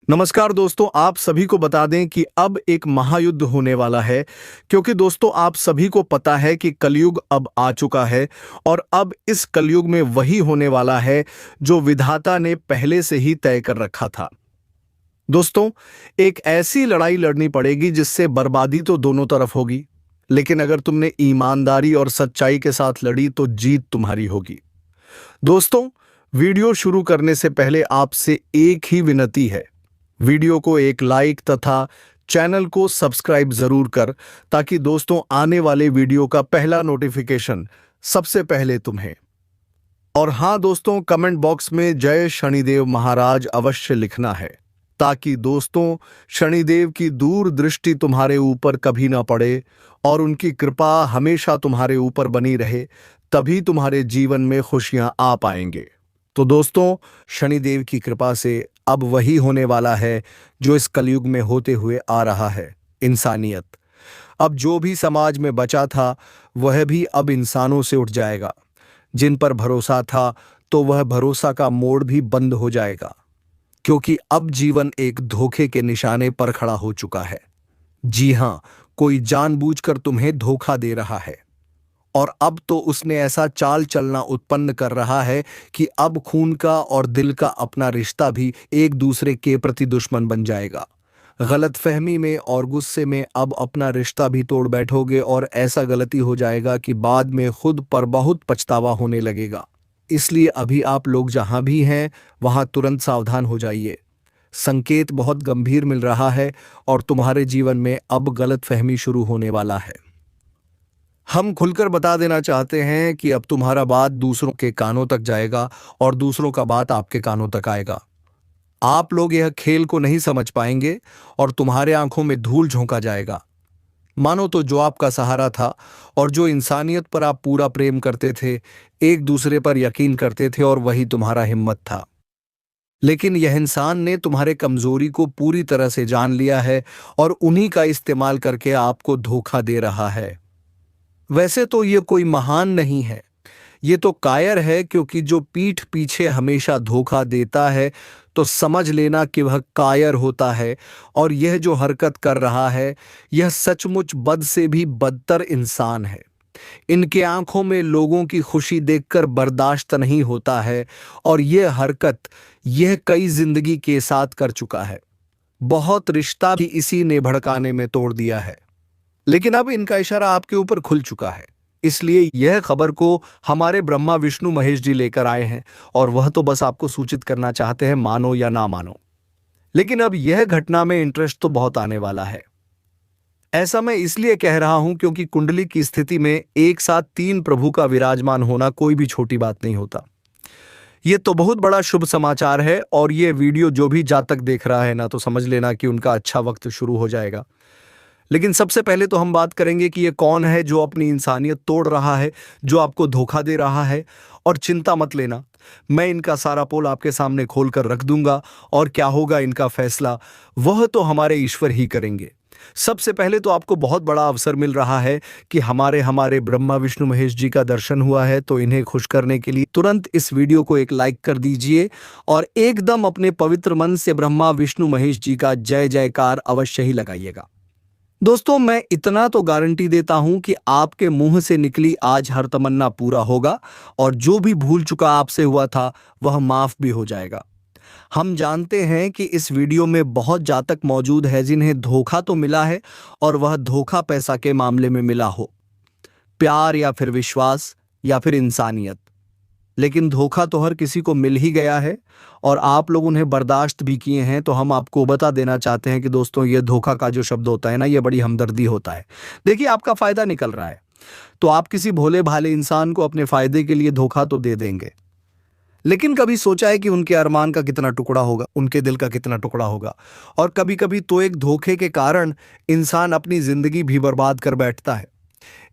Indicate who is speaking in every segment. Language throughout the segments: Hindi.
Speaker 1: नमस्कार दोस्तों, आप सभी को बता दें कि अब एक महायुद्ध होने वाला है। क्योंकि दोस्तों आप सभी को पता है कि कलयुग अब आ चुका है और अब इस कलयुग में वही होने वाला है जो विधाता ने पहले से ही तय कर रखा था। दोस्तों, एक ऐसी लड़ाई लड़नी पड़ेगी जिससे बर्बादी तो दोनों तरफ होगी, लेकिन अगर तुमने ईमानदारी और सच्चाई के साथ लड़ी तो जीत तुम्हारी होगी। दोस्तों, वीडियो शुरू करने से पहले आपसे एक ही विनती है, वीडियो को एक लाइक तथा चैनल को सब्सक्राइब जरूर कर, ताकि दोस्तों आने वाले वीडियो का पहला नोटिफिकेशन सबसे पहले तुम्हें। और हाँ दोस्तों, कमेंट बॉक्स में जय शनिदेव महाराज अवश्य लिखना है, ताकि दोस्तों शनिदेव की दूरदृष्टि तुम्हारे ऊपर कभी ना पड़े और उनकी कृपा हमेशा तुम्हारे ऊपर बनी रहे, तभी तुम्हारे जीवन में खुशियां आ पाएंगे। तो दोस्तों, शनिदेव की कृपा से अब वही होने वाला है जो इस कलयुग में होते हुए आ रहा है, इंसानियत। अब जो भी समाज में बचा था वह भी अब इंसानों से उठ जाएगा। जिन पर भरोसा था तो वह भरोसा का मोड़ भी बंद हो जाएगा, क्योंकि अब जीवन एक धोखे के निशाने पर खड़ा हो चुका है। जी हां, कोई जानबूझकर तुम्हें धोखा दे रहा है और अब तो उसने ऐसा चाल चलना उत्पन्न कर रहा है कि अब खून का और दिल का अपना रिश्ता भी एक दूसरे के प्रति दुश्मन बन जाएगा। गलतफहमी में और गुस्से में अब अपना रिश्ता भी तोड़ बैठोगे और ऐसा गलती हो जाएगा कि बाद में खुद पर बहुत पछतावा होने लगेगा। इसलिए अभी आप लोग जहां भी हैं वहां तुरंत सावधान हो जाइए। संकेत बहुत गंभीर मिल रहा है और तुम्हारे जीवन में अब गलतफहमी शुरू होने वाला है। हम खुलकर बता देना चाहते हैं कि अब तुम्हारा बात दूसरों के कानों तक जाएगा और दूसरों का बात आपके कानों तक आएगा। आप लोग यह खेल को नहीं समझ पाएंगे और तुम्हारे आंखों में धूल झोंका जाएगा। मानो तो जो आपका सहारा था और जो इंसानियत पर आप पूरा प्रेम करते थे, एक दूसरे पर यकीन करते थे और वही तुम्हारा हिम्मत था, लेकिन यह इंसान ने तुम्हारे कमजोरी को पूरी तरह से जान लिया है और उन्हीं का इस्तेमाल करके आपको धोखा दे रहा है। वैसे तो ये कोई महान नहीं है, ये तो कायर है, क्योंकि जो पीठ पीछे हमेशा धोखा देता है तो समझ लेना कि वह कायर होता है। और यह जो हरकत कर रहा है यह सचमुच बद से भी बदतर इंसान है। इनके आंखों में लोगों की खुशी देखकर बर्दाश्त नहीं होता है और यह हरकत यह कई जिंदगी के साथ कर चुका है। बहुत रिश्ता भी इसी ने भड़काने में तोड़ दिया है, लेकिन अब इनका इशारा आपके ऊपर खुल चुका है। इसलिए यह खबर को हमारे ब्रह्मा विष्णु महेश जी लेकर आए हैं और वह तो बस आपको सूचित करना चाहते हैं, मानो या ना मानो। लेकिन अब यह घटना में इंटरेस्ट तो बहुत आने वाला है। ऐसा मैं इसलिए कह रहा हूं क्योंकि कुंडली की स्थिति में एक साथ तीन प्रभु का विराजमान होना कोई भी छोटी बात नहीं होता। यह तो बहुत बड़ा शुभ समाचार है और यह वीडियो जो भी जातक देख रहा है ना, तो समझ लेना कि उनका अच्छा वक्त शुरू हो जाएगा। लेकिन सबसे पहले तो हम बात करेंगे कि ये कौन है जो अपनी इंसानियत तोड़ रहा है, जो आपको धोखा दे रहा है। और चिंता मत लेना, मैं इनका सारा पोल आपके सामने खोल कर रख दूंगा और क्या होगा इनका फैसला वह तो हमारे ईश्वर ही करेंगे। सबसे पहले तो आपको बहुत बड़ा अवसर मिल रहा है कि हमारे ब्रह्मा विष्णु महेश जी का दर्शन हुआ है, तो इन्हें खुश करने के लिए तुरंत इस वीडियो को एक लाइक कर दीजिए और एकदम अपने पवित्र मन से ब्रह्मा विष्णु महेश जी का जय जयकार अवश्य ही लगाइएगा। दोस्तों, मैं इतना तो गारंटी देता हूं कि आपके मुंह से निकली आज हर तमन्ना पूरा होगा और जो भी भूल चुका आपसे हुआ था वह माफ भी हो जाएगा। हम जानते हैं कि इस वीडियो में बहुत जातक मौजूद है जिन्हें धोखा तो मिला है और वह धोखा पैसा के मामले में मिला हो, प्यार या फिर विश्वास या फिर इंसानियत। लेकिन धोखा तो हर किसी को मिल ही गया है और आप लोग उन्हें बर्दाश्त भी किए हैं। तो हम आपको बता देना चाहते हैं कि दोस्तों, ये धोखा का जो शब्द होता है ना, ये बड़ी हमदर्दी होता है। देखिए, आपका फायदा निकल रहा है तो आप किसी भोले भाले इंसान को अपने फायदे के लिए धोखा तो दे देंगे, लेकिन कभी सोचा है कि उनके अरमान का कितना टुकड़ा होगा, उनके दिल का कितना टुकड़ा होगा। और कभी कभी तो एक धोखे के कारण इंसान अपनी जिंदगी भी बर्बाद कर बैठता है।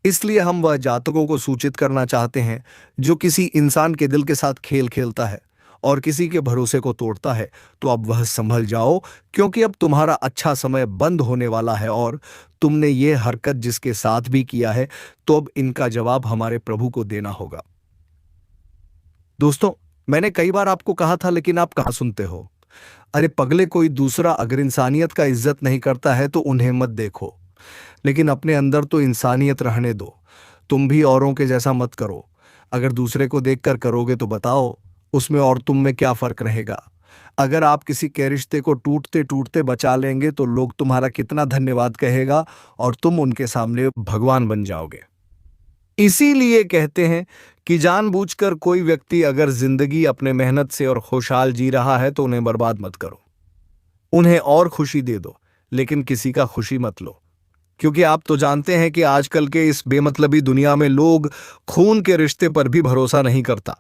Speaker 1: इसलिए हम वह जातकों को सूचित करना चाहते हैं जो किसी इंसान के दिल के साथ खेल खेलता है और किसी के भरोसे को तोड़ता है, तो अब वह संभल जाओ, क्योंकि अब तुम्हारा अच्छा समय बंद होने वाला है और तुमने ये हरकत जिसके साथ भी किया है, तो अब इनका जवाब हमारे प्रभु को देना होगा। दोस्तों, मैंने कई बार आपको कहा था, लेकिन आप कहाँ सुनते हो। अरे पगले, कोई दूसरा अगर इंसानियत का इज्जत नहीं करता है तो उन्हें मत देखो, लेकिन अपने अंदर तो इंसानियत रहने दो। तुम भी औरों के जैसा मत करो। अगर दूसरे को देखकर करोगे तो बताओ उसमें और तुम में क्या फर्क रहेगा। अगर आप किसी के रिश्ते को टूटते टूटते बचा लेंगे तो लोग तुम्हारा कितना धन्यवाद कहेगा और तुम उनके सामने भगवान बन जाओगे। इसीलिए कहते हैं कि जानबूझकर कोई व्यक्ति अगर जिंदगी अपने मेहनत से और खुशहाल जी रहा है तो उन्हें बर्बाद मत करो। उन्हें और खुशी दे दो, लेकिन किसी का खुशी मत लो। क्योंकि आप तो जानते हैं कि आजकल के इस बेमतलबी दुनिया में लोग खून के रिश्ते पर भी भरोसा नहीं करता।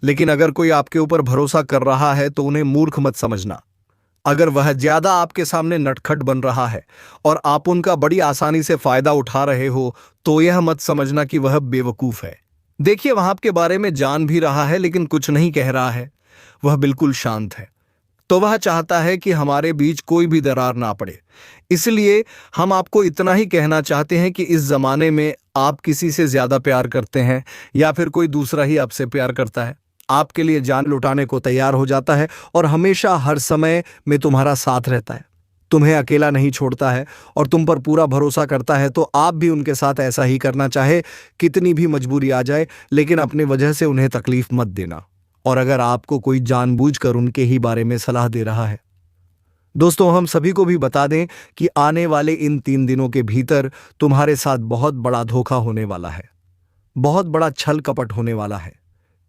Speaker 1: लेकिन अगर कोई आपके ऊपर भरोसा कर रहा है तो उन्हें मूर्ख मत समझना। अगर वह ज्यादा आपके सामने नटखट बन रहा है और आप उनका बड़ी आसानी से फायदा उठा रहे हो तो यह मत समझना कि वह बेवकूफ है। देखिए, वह आपके बारे में जान भी रहा है लेकिन कुछ नहीं कह रहा है। वह बिल्कुल शांत है, तो वह चाहता है कि हमारे बीच कोई भी दरार ना पड़े। इसलिए हम आपको इतना ही कहना चाहते हैं कि इस जमाने में आप किसी से ज्यादा प्यार करते हैं या फिर कोई दूसरा ही आपसे प्यार करता है, आपके लिए जान लुटाने को तैयार हो जाता है और हमेशा हर समय में तुम्हारा साथ रहता है, तुम्हें अकेला नहीं छोड़ता है और तुम पर पूरा भरोसा करता है, तो आप भी उनके साथ ऐसा ही करना चाहे कितनी भी मजबूरी आ जाए, लेकिन अपनी वजह से उन्हें तकलीफ मत देना। और अगर आपको कोई जानबूझकर उनके ही बारे में सलाह दे रहा है, दोस्तों हम सभी को भी बता दें कि आने वाले इन 3 दिनों के भीतर तुम्हारे साथ बहुत बड़ा धोखा होने वाला है, बहुत बड़ा छल कपट होने वाला है।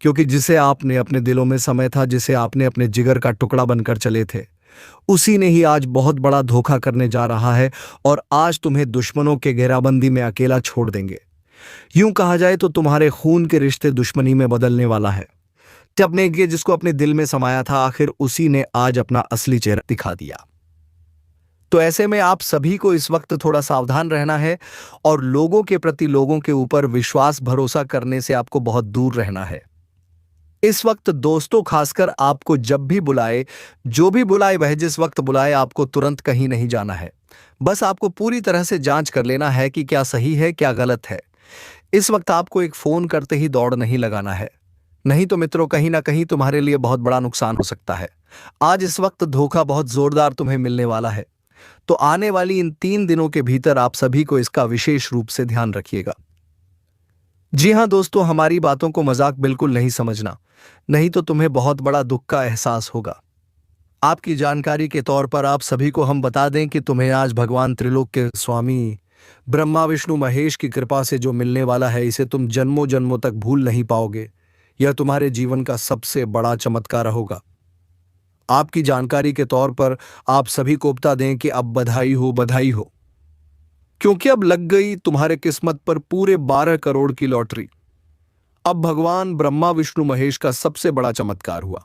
Speaker 1: क्योंकि जिसे आपने अपने दिलों में समय था, जिसे आपने अपने जिगर का टुकड़ा बनकर चले थे, उसी ने ही आज बहुत बड़ा धोखा करने जा रहा है और आज तुम्हें दुश्मनों के घेराबंदी में अकेला छोड़ देंगे। यूं कहा जाए तो तुम्हारे खून के रिश्ते दुश्मनी में बदलने वाला है। अपने जिसको अपने दिल में समाया था, आखिर उसी ने आज अपना असली चेहरा दिखा दिया। तो ऐसे में आप सभी को इस वक्त थोड़ा सावधान रहना है और लोगों के प्रति, लोगों के ऊपर विश्वास भरोसा करने से आपको बहुत दूर रहना है। इस वक्त दोस्तों खासकर आपको जब भी बुलाए, जो भी बुलाए, वह जिस वक्त बुलाए, आपको तुरंत कहीं नहीं जाना है। बस आपको पूरी तरह से जांच कर लेना है कि क्या सही है क्या गलत है। इस वक्त आपको एक फोन करते ही दौड़ नहीं लगाना है, नहीं तो मित्रों कहीं ना कहीं तुम्हारे लिए बहुत बड़ा नुकसान हो सकता है। आज इस वक्त धोखा बहुत जोरदार तुम्हें मिलने वाला है, तो आने वाली इन 3 दिनों के भीतर आप सभी को इसका विशेष रूप से ध्यान रखिएगा। जी हां दोस्तों, हमारी बातों को मजाक बिल्कुल नहीं समझना, नहीं तो तुम्हें बहुत बड़ा दुख का एहसास होगा। आपकी जानकारी के तौर पर आप सभी को हम बता दें कि तुम्हें आज भगवान त्रिलोक के स्वामी ब्रह्मा विष्णु महेश की कृपा से जो मिलने वाला है, इसे तुम जन्मों जन्मों तक भूल नहीं पाओगे। यह तुम्हारे जीवन का सबसे बड़ा चमत्कार होगा। आपकी जानकारी के तौर पर आप सभी को बता दें कि अब बधाई हो, बधाई हो, क्योंकि अब लग गई तुम्हारे किस्मत पर पूरे 12 करोड़ की लॉटरी। अब भगवान ब्रह्मा विष्णु महेश का सबसे बड़ा चमत्कार हुआ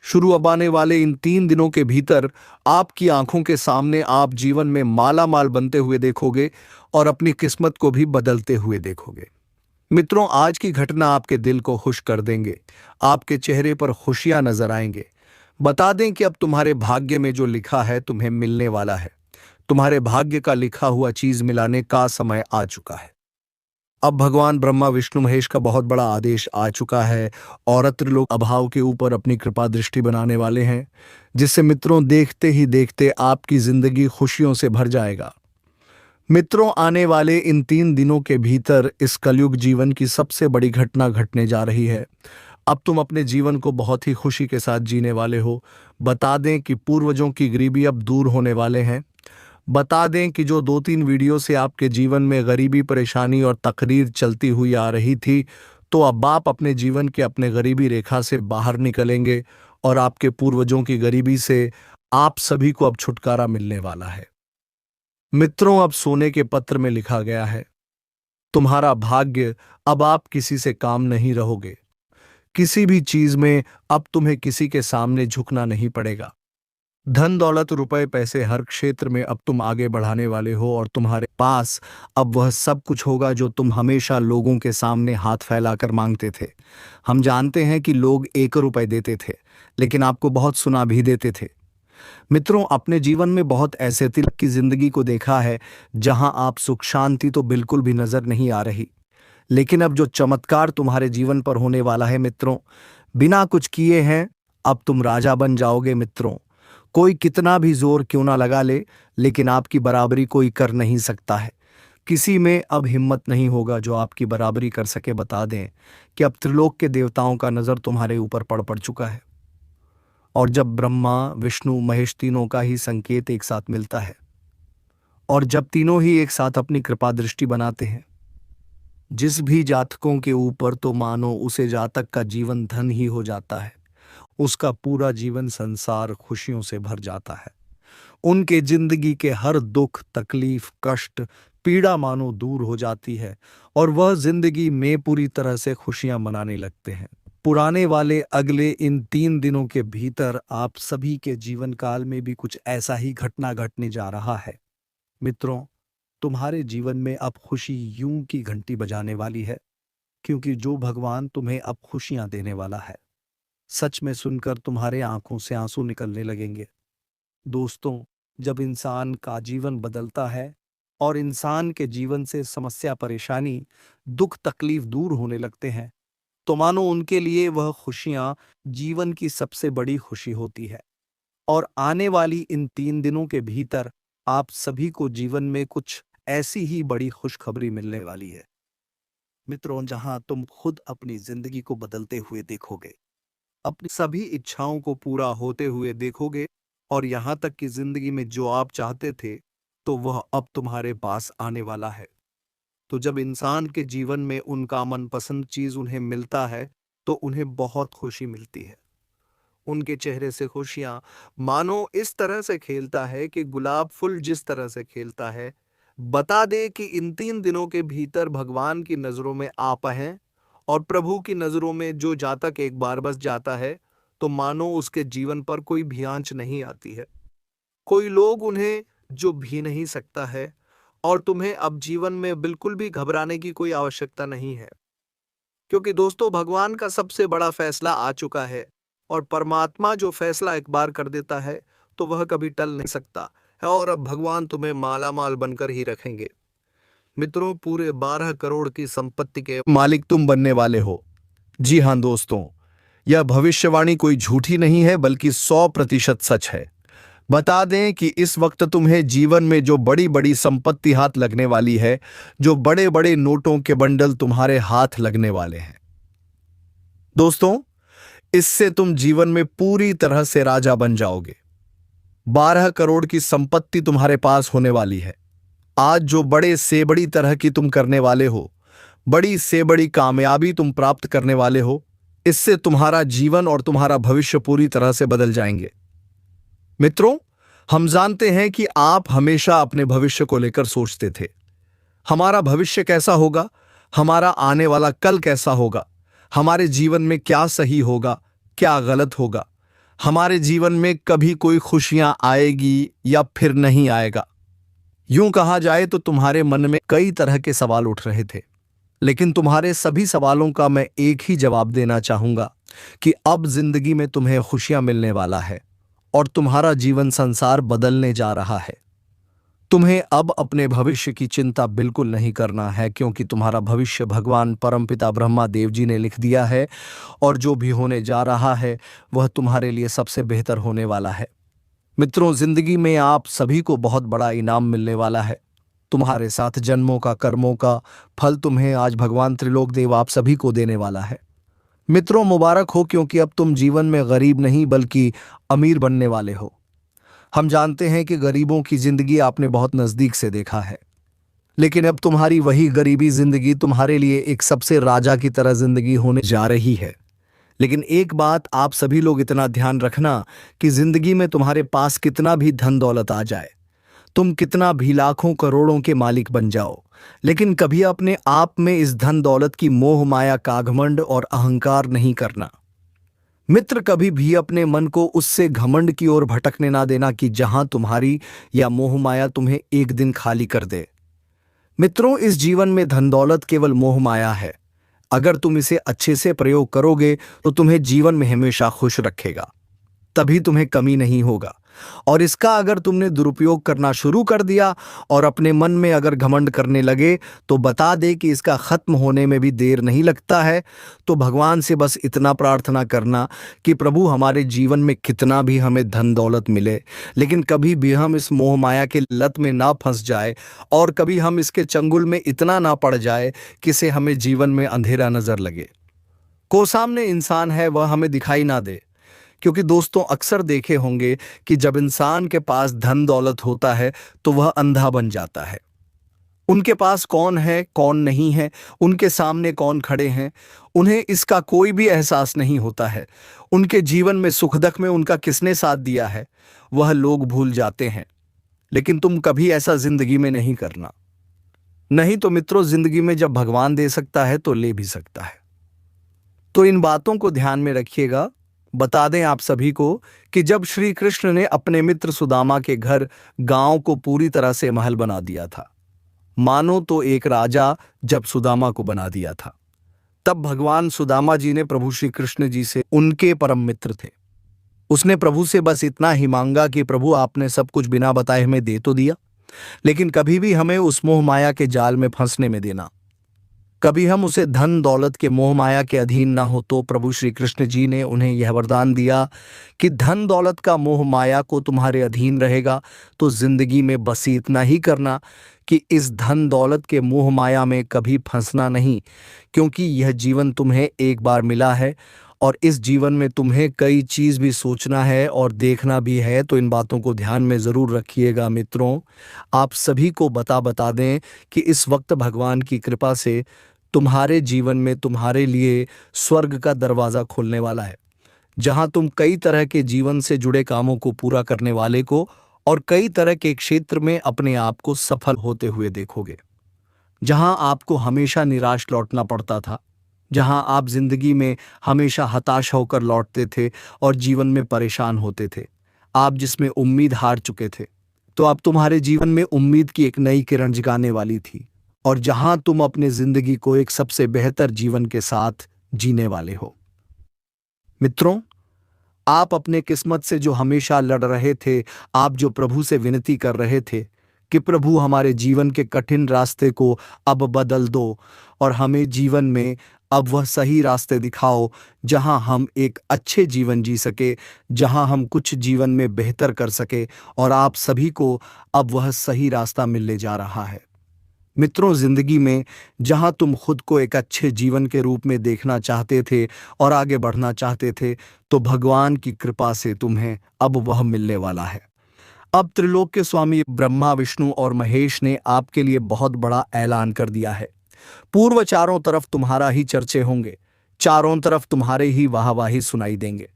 Speaker 1: शुरू। अब आने वाले इन 3 दिनों के भीतर आपकी आंखों के सामने आप जीवन में माला माल बनते हुए देखोगे और अपनी किस्मत को भी बदलते हुए देखोगे। मित्रों, आज की घटना आपके दिल को खुश कर देंगे, आपके चेहरे पर खुशियां नजर आएंगे। बता दें कि अब तुम्हारे भाग्य में जो लिखा है तुम्हें मिलने वाला है। तुम्हारे भाग्य का लिखा हुआ चीज मिलाने का समय आ चुका है। अब भगवान ब्रह्मा विष्णु महेश का बहुत बड़ा आदेश आ चुका है और त्रिलोक अभाव के ऊपर अपनी कृपा दृष्टि बनाने वाले हैं, जिससे मित्रों देखते ही देखते आपकी जिंदगी खुशियों से भर जाएगा। मित्रों, आने वाले इन 3 दिनों के भीतर इस कलयुग जीवन की सबसे बड़ी घटना घटने जा रही है। अब तुम अपने जीवन को बहुत ही खुशी के साथ जीने वाले हो। बता दें कि पूर्वजों की गरीबी अब दूर होने वाले हैं। बता दें कि जो 2-3 वीडियो से आपके जीवन में गरीबी, परेशानी और तकरीर चलती हुई आ रही थी, तो अब आप अपने जीवन के अपने गरीबी रेखा से बाहर निकलेंगे और आपके पूर्वजों की गरीबी से आप सभी को अब छुटकारा मिलने वाला है। मित्रों, अब सोने के पत्र में लिखा गया है, तुम्हारा भाग्य, अब आप किसी से काम नहीं रहोगे। किसी भी चीज में अब तुम्हें किसी के सामने झुकना नहीं पड़ेगा। धन दौलत रुपए पैसे हर क्षेत्र में अब तुम आगे बढ़ाने वाले हो और तुम्हारे पास अब वह सब कुछ होगा जो तुम हमेशा लोगों के सामने हाथ फैलाकर मांगते थे। हम जानते हैं कि लोग 1 रुपए देते थे, लेकिन आपको बहुत सुना भी देते थे। मित्रों, अपने जीवन में बहुत ऐसे तिलक की जिंदगी को देखा है जहां आप सुख शांति तो बिल्कुल भी नजर नहीं आ रही, लेकिन अब जो चमत्कार तुम्हारे जीवन पर होने वाला है मित्रों, बिना कुछ किए हैं अब तुम राजा बन जाओगे मित्रों। कोई कितना भी जोर क्यों ना लगा ले, लेकिन आपकी बराबरी कोई कर नहीं सकता है। किसी में अब हिम्मत नहीं होगा जो आपकी बराबरी कर सके। बता दें कि अब त्रिलोक के देवताओं का नजर तुम्हारे ऊपर पड़ चुका है। और जब ब्रह्मा विष्णु महेश तीनों का ही संकेत एक साथ मिलता है, और जब तीनों ही एक साथ अपनी कृपा दृष्टि बनाते हैं जिस भी जातकों के ऊपर, तो मानो उसे जातक का जीवन धन ही हो जाता है। उसका पूरा जीवन संसार खुशियों से भर जाता है। उनके जिंदगी के हर दुख तकलीफ कष्ट पीड़ा मानो दूर हो जाती है, और वह जिंदगी में पूरी तरह से खुशियां मनाने लगते हैं। पुराने वाले अगले इन 3 दिनों के भीतर आप सभी के जीवन काल में भी कुछ ऐसा ही घटना घटने जा रहा है। मित्रों, तुम्हारे जीवन में अब खुशी यूं की घंटी बजाने वाली है, क्योंकि जो भगवान तुम्हें अब खुशियां देने वाला है, सच में सुनकर तुम्हारे आंखों से आंसू निकलने लगेंगे। दोस्तों, जब इंसान का जीवन बदलता है और इंसान के जीवन से समस्या परेशानी दुख तकलीफ दूर होने लगते हैं, तो मानो उनके लिए वह खुशियां जीवन की सबसे बड़ी खुशी होती है। और आने वाली इन 3 दिनों के भीतर आप सभी को जीवन में कुछ ऐसी ही बड़ी खुशखबरी मिलने वाली है मित्रों, जहां तुम खुद अपनी जिंदगी को बदलते हुए देखोगे, अपनी सभी इच्छाओं को पूरा होते हुए देखोगे, और यहां तक कि जिंदगी में जो आप चाहते थे तो वह अब तुम्हारे पास आने वाला है। तो जब इंसान के जीवन में उनका मनपसंद चीज उन्हें मिलता है तो उन्हें बहुत खुशी मिलती है। उनके चेहरे से खुशियां मानो इस तरह से खेलता है कि गुलाब फूल जिस तरह से खेलता है। बता दे कि इन 3 दिनों के भीतर भगवान की नजरों में आप हैं, और प्रभु की नजरों में जो जातक एक बार बस जाता है तो मानो उसके जीवन पर कोई भी आंच नहीं आती है। कोई लोग उन्हें जो भी नहीं सकता है, और तुम्हें अब जीवन में बिल्कुल भी घबराने की कोई आवश्यकता नहीं है, क्योंकि दोस्तों भगवान का सबसे बड़ा फैसला आ चुका है, और परमात्मा जो फैसला एक बार कर देता है तो वह कभी टल नहीं सकता है। और अब भगवान तुम्हें माला माल बनकर ही रखेंगे। मित्रों, पूरे 12 करोड़ की संपत्ति के मालिक तुम बनने वाले हो। जी हां दोस्तों, यह भविष्यवाणी कोई झूठी नहीं है बल्कि 100% सच है। बता दें कि इस वक्त तुम्हें जीवन में जो बड़ी बड़ी संपत्ति हाथ लगने वाली है, जो बड़े बड़े नोटों के बंडल तुम्हारे हाथ लगने वाले हैं। दोस्तों, इससे तुम जीवन में पूरी तरह से राजा बन जाओगे। 12 करोड़ की संपत्ति तुम्हारे पास होने वाली है। आज जो बड़े से बड़ी तरह की तुम करने वाले हो, बड़ी से बड़ी कामयाबी तुम प्राप्त करने वाले हो, इससे तुम्हारा जीवन और तुम्हारा भविष्य पूरी तरह से बदल जाएंगे। मित्रों, हम जानते हैं कि आप हमेशा अपने भविष्य को लेकर सोचते थे। हमारा भविष्य कैसा होगा, हमारा आने वाला कल कैसा होगा, हमारे जीवन में क्या सही होगा क्या गलत होगा, हमारे जीवन में कभी कोई खुशियां आएगी या फिर नहीं आएगा। यूं कहा जाए तो तुम्हारे मन में कई तरह के सवाल उठ रहे थे, लेकिन तुम्हारे सभी सवालों का मैं एक ही जवाब देना चाहूंगा कि अब जिंदगी में तुम्हें खुशियां मिलने वाला है, और तुम्हारा जीवन संसार बदलने जा रहा है। तुम्हें अब अपने भविष्य की चिंता बिल्कुल नहीं करना है, क्योंकि तुम्हारा भविष्य भगवान परमपिता ब्रह्मा देव जी ने लिख दिया है, और जो भी होने जा रहा है वह तुम्हारे लिए सबसे बेहतर होने वाला है। मित्रों, जिंदगी में आप सभी को बहुत बड़ा इनाम मिलने वाला है। तुम्हारे साथ जन्मों का कर्मों का फल तुम्हें आज भगवान त्रिलोक देव आप सभी को देने वाला है। मित्रों, मुबारक हो, क्योंकि अब तुम जीवन में गरीब नहीं बल्कि अमीर बनने वाले हो। हम जानते हैं कि गरीबों की जिंदगी आपने बहुत नजदीक से देखा है, लेकिन अब तुम्हारी वही गरीबी जिंदगी तुम्हारे लिए एक सबसे राजा की तरह जिंदगी होने जा रही है। लेकिन एक बात आप सभी लोग इतना ध्यान रखना कि जिंदगी में तुम्हारे पास कितना भी धन दौलत आ जाए, तुम कितना भी लाखों करोड़ों के मालिक बन जाओ, लेकिन कभी अपने आप में इस धन दौलत की मोह माया का घमंड और अहंकार नहीं करना। मित्र, कभी भी अपने मन को उससे घमंड की ओर भटकने ना देना कि जहां तुम्हारी या मोह माया तुम्हें एक दिन खाली कर दे। मित्रों, इस जीवन में धन दौलत केवल मोह माया है। अगर तुम इसे अच्छे से प्रयोग करोगे तो तुम्हें जीवन में हमेशा खुश रखेगा, तभी तुम्हें कमी नहीं होगा। और इसका अगर तुमने दुरुपयोग करना शुरू कर दिया और अपने मन में अगर घमंड करने लगे, तो बता दे कि इसका खत्म होने में भी देर नहीं लगता है। तो भगवान से बस इतना प्रार्थना करना कि प्रभु हमारे जीवन में कितना भी हमें धन दौलत मिले, लेकिन कभी भी हम इस मोह माया के लत में ना फंस जाए और कभी हम इसके चंगुल में इतना ना पड़ जाए कि से हमें जीवन में अंधेरा नजर लगे, को सामने इंसान है वह हमें दिखाई ना दे। क्योंकि दोस्तों अक्सर देखे होंगे कि जब इंसान के पास धन दौलत होता है तो वह अंधा बन जाता है। उनके पास कौन है कौन नहीं है, उनके सामने कौन खड़े हैं, उन्हें इसका कोई भी एहसास नहीं होता है। उनके जीवन में सुख दुख में उनका किसने साथ दिया है वह लोग भूल जाते हैं। लेकिन तुम कभी ऐसा जिंदगी में नहीं करना। नहीं तो मित्रों, जिंदगी में जब भगवान दे सकता है तो ले भी सकता है। तो इन बातों को ध्यान में रखिएगा। बता दें आप सभी को कि जब श्री कृष्ण ने अपने मित्र सुदामा के घर गांव को पूरी तरह से महल बना दिया था, मानो तो एक राजा जब सुदामा को बना दिया था, तब भगवान सुदामा जी ने प्रभु श्री कृष्ण जी से, उनके परम मित्र थे, उसने प्रभु से बस इतना ही मांगा कि प्रभु आपने सब कुछ बिना बताए हमें दे तो दिया, लेकिन कभी भी हमें उस मोह माया के जाल में फंसने में देना, कभी हम उसे धन दौलत के मोह माया के अधीन ना हो। तो प्रभु श्री कृष्ण जी ने उन्हें यह वरदान दिया कि धन दौलत का मोह माया को तुम्हारे अधीन रहेगा तो जिंदगी में बस इतना ही करना कि इस धन दौलत के मोह माया में कभी फंसना नहीं, क्योंकि यह जीवन तुम्हें एक बार मिला है और इस जीवन में तुम्हें कई चीज भी सोचना है और देखना भी है। तो इन बातों को ध्यान में जरूर रखिएगा मित्रों। आप सभी को बता दें कि इस वक्त भगवान की कृपा से तुम्हारे जीवन में तुम्हारे लिए स्वर्ग का दरवाजा खोलने वाला है, जहां तुम कई तरह के जीवन से जुड़े कामों को पूरा करने वाले को और कई तरह के क्षेत्र में अपने आप को सफल होते हुए देखोगे। जहां आपको हमेशा निराश लौटना पड़ता था, जहां आप जिंदगी में हमेशा हताश होकर लौटते थे और जीवन में परेशान होते थे, आप जिसमें उम्मीद हार चुके थे, तो अब तुम्हारे जीवन में उम्मीद की एक नई किरण जगाने वाली थी। और जहां तुम अपने जिंदगी को एक सबसे बेहतर जीवन के साथ जीने वाले हो। मित्रों, आप अपने किस्मत से जो हमेशा लड़ रहे थे, आप जो प्रभु से विनती कर रहे थे कि प्रभु हमारे जीवन के कठिन रास्ते को अब बदल दो और हमें जीवन में अब वह सही रास्ते दिखाओ जहां हम एक अच्छे जीवन जी सके, जहां हम कुछ जीवन में बेहतर कर सके, और आप सभी को अब वह सही रास्ता मिलने जा रहा है। मित्रों, जिंदगी में जहां तुम खुद को एक अच्छे जीवन के रूप में देखना चाहते थे और आगे बढ़ना चाहते थे, तो भगवान की कृपा से तुम्हें अब वह मिलने वाला है। अब त्रिलोक के स्वामी ब्रह्मा, विष्णु और महेश ने आपके लिए बहुत बड़ा ऐलान कर दिया है। पूर्व चारों तरफ तुम्हारा ही चर्चे होंगे, चारों तरफ तुम्हारे ही वाहवाही सुनाई देंगे।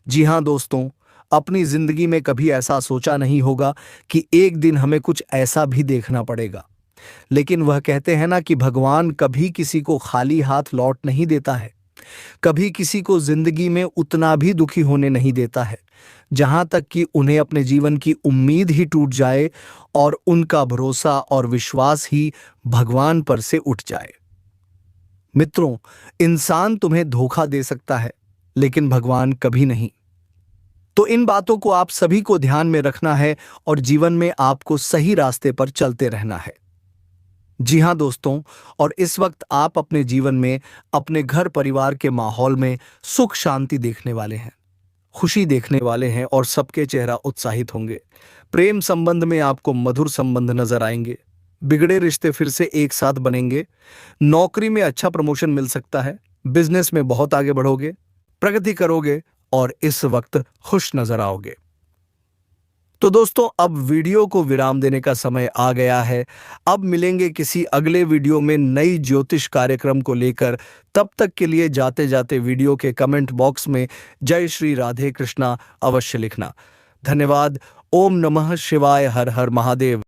Speaker 1: जी हाँ दोस्तों, अपनी जिंदगी में कभी ऐसा सोचा नहीं होगा कि एक दिन हमें कुछ ऐसा भी देखना पड़ेगा, लेकिन वह कहते हैं ना कि भगवान कभी किसी को खाली हाथ लौट नहीं देता है, कभी किसी को जिंदगी में उतना भी दुखी होने नहीं देता है जहां तक कि उन्हें अपने जीवन की उम्मीद ही टूट जाए और उनका भरोसा और विश्वास ही भगवान पर से उठ जाए। मित्रों, इंसान तुम्हें धोखा दे सकता है, लेकिन भगवान कभी नहीं। तो इन बातों को आप सभी को ध्यान में रखना है और जीवन में आपको सही रास्ते पर चलते रहना है। जी हाँ दोस्तों, और इस वक्त आप अपने जीवन में, अपने घर परिवार के माहौल में सुख शांति देखने वाले हैं, खुशी देखने वाले हैं और सबके चेहरा उत्साहित होंगे। प्रेम संबंध में आपको मधुर संबंध नजर आएंगे, बिगड़े रिश्ते फिर से एक साथ बनेंगे, नौकरी में अच्छा प्रमोशन मिल सकता है, बिजनेस में बहुत आगे बढ़ोगे, प्रगति करोगे और इस वक्त खुश नजर आओगे। तो दोस्तों, अब वीडियो को विराम देने का समय आ गया है। अब मिलेंगे किसी अगले वीडियो में नई ज्योतिष कार्यक्रम को लेकर। तब तक के लिए जाते जाते वीडियो के कमेंट बॉक्स में जय श्री राधे कृष्णा अवश्य लिखना। धन्यवाद। ओम नमः शिवाय। हर हर महादेव।